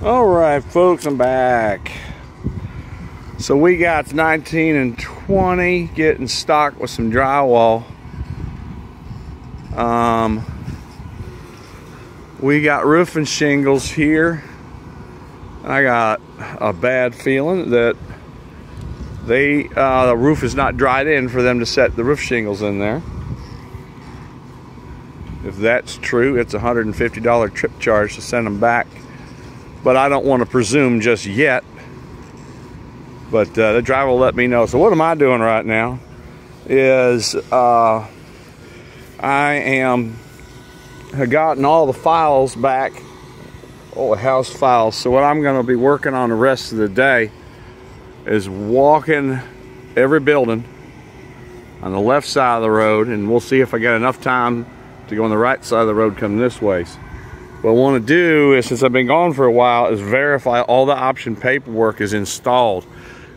All right, folks, I'm back. So we got 19 and 20 getting stocked with some drywall. We got roofing shingles here. I got a bad feeling that the roof is not dried in for them to set the roof shingles in there. If that's true, it's a $150 trip charge to send them back. But I don't want to presume just yet. But the driver will let me know. So what am I doing right now is I have gotten all the files back, all the house files. So what I'm going to be working on the rest of the day is walking every building on the left side of the road, and we'll see if I get enough time to go on the right side of the road coming this way. What I want to do is, since I've been gone for a while, is verify all the option paperwork is installed.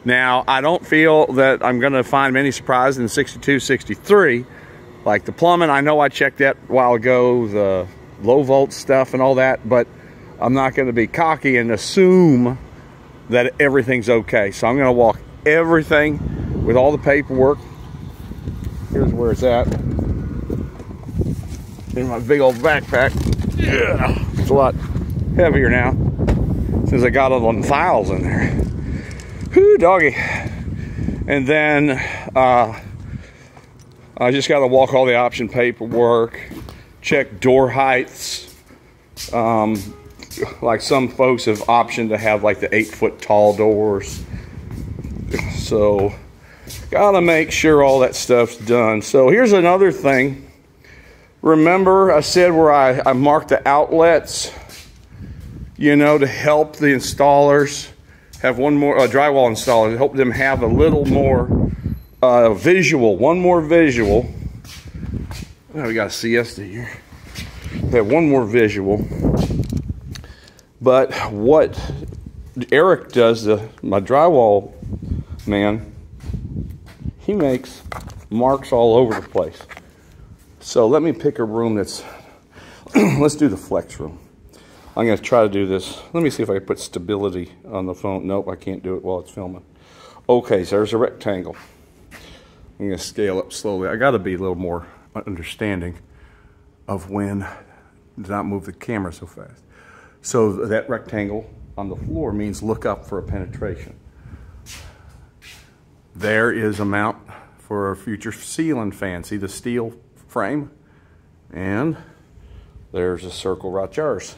Now, I don't feel that I'm going to find many surprises in 62, 63. Like the plumbing, I know I checked that a while ago, the low volt stuff and all that, but I'm not going to be cocky and assume that everything's okay. So I'm going to walk everything with all the paperwork. Here's where it's at. In my big old backpack. Yeah, it's a lot heavier now since I got all the files in there. Whoo, doggy. And then I just got to walk all the option paperwork, check door heights. Like some folks have optioned to have like the 8-foot tall doors. So gotta make sure all that stuff's done. So here's another thing. Remember I said where I marked the outlets, you know, to help the installers have one more, drywall installers, to help them have a little more visual, one more visual. Oh, we got a siesta here. We have one more visual. But what Eric does, my drywall man, he makes marks all over the place. So let me pick a room that's, let's do the flex room. I'm going to try to do this. Let me see if I can put stability on the phone. Nope, I can't do it while it's filming. Okay, so there's a rectangle. I'm going to scale up slowly. I got to be a little more understanding of when to not move the camera so fast. So that rectangle on the floor means look up for a penetration. There is a mount for a future ceiling fan. See the steel frame? And there's a circle right yours.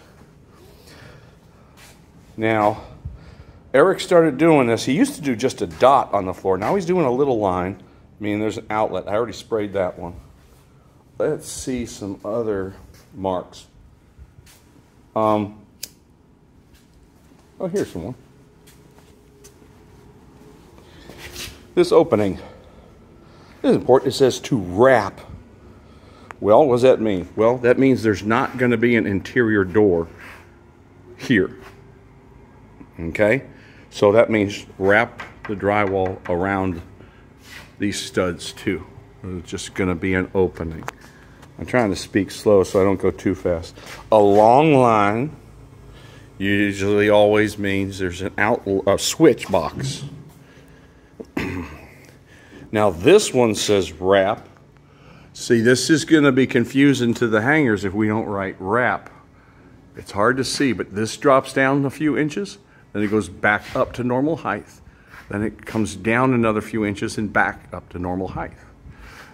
Now, Eric started doing this. He used to do just a dot on the floor. Now he's doing a little line, meaning there's an outlet. I already sprayed that one. Let's see some other marks. Oh, here's some one. This opening is important. It says to wrap. Well, what does that mean? Well, that means there's not going to be an interior door here. Okay? So that means wrap the drywall around these studs too. It's just going to be an opening. I'm trying to speak slow so I don't go too fast. A long line usually always means there's a switch box. Now this one says wrap. See, this is going to be confusing to the hangers if we don't write wrap. It's hard to see, but this drops down a few inches, then it goes back up to normal height. Then it comes down another few inches and back up to normal height.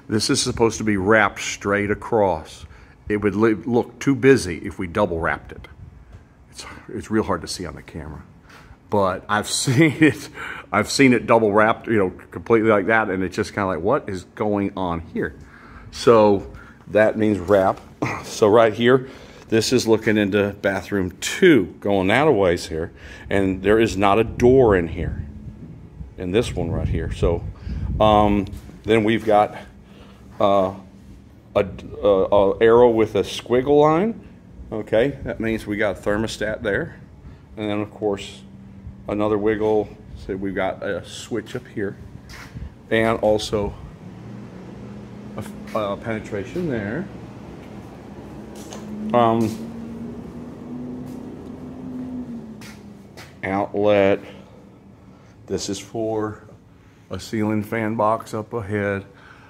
This is supposed to be wrapped straight across. It would look too busy if we double wrapped it. It's real hard to see on the camera. But I've seen it double wrapped, you know, completely like that, and it's just kind of like, what is going on here? So that means wrap. So right here, this is looking into bathroom 2, going that a ways here, and there is not a door in here, in this one right here. So then we've got a arrow with a squiggle line. Okay, that means we got a thermostat there, and then of course another wiggle. So we've got a switch up here, and also a penetration there. outlet. This is for a ceiling fan box up ahead.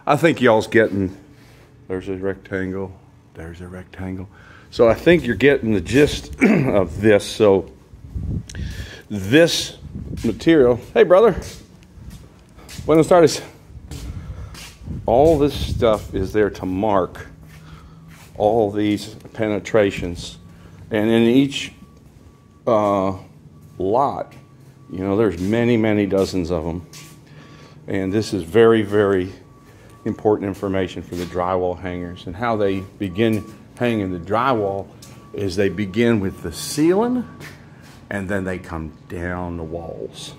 I think y'all's getting, there's a rectangle, there's a rectangle. So I think you're getting the gist of this. So this material, hey brother, buenos tardes. All this stuff is there to mark all these penetrations. And in each lot, you know, there's many, many dozens of them. And this is very, very important information for the drywall hangers. And how they begin hanging the drywall is they begin with the ceiling and then they come down the walls.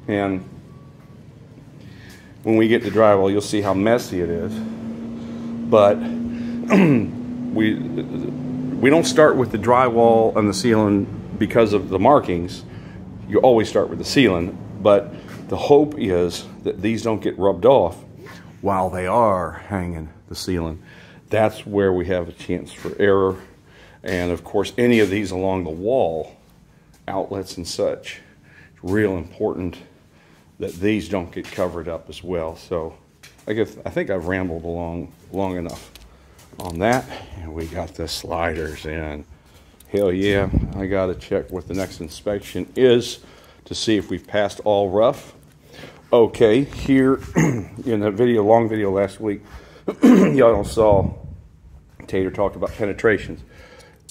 And when we get to drywall, you'll see how messy it is. But we don't start with the drywall and the ceiling because of the markings. You always start with the ceiling, but the hope is that these don't get rubbed off while they are hanging the ceiling. That's where we have a chance for error. And of course, any of these along the wall, outlets and such, it's real important that these don't get covered up as well. So I think I've rambled along long enough on that. And we got the sliders in. Hell yeah, I gotta check what the next inspection is to see if we've passed all rough. Okay, here in the video, long video last week, y'all saw Tater talked about penetrations.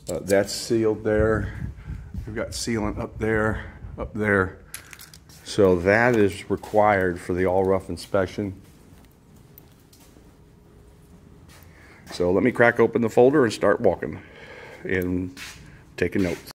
That's sealed there. We've got sealant up there, up there. So that is required for the all rough inspection. So let me crack open the folder and start walking and taking notes.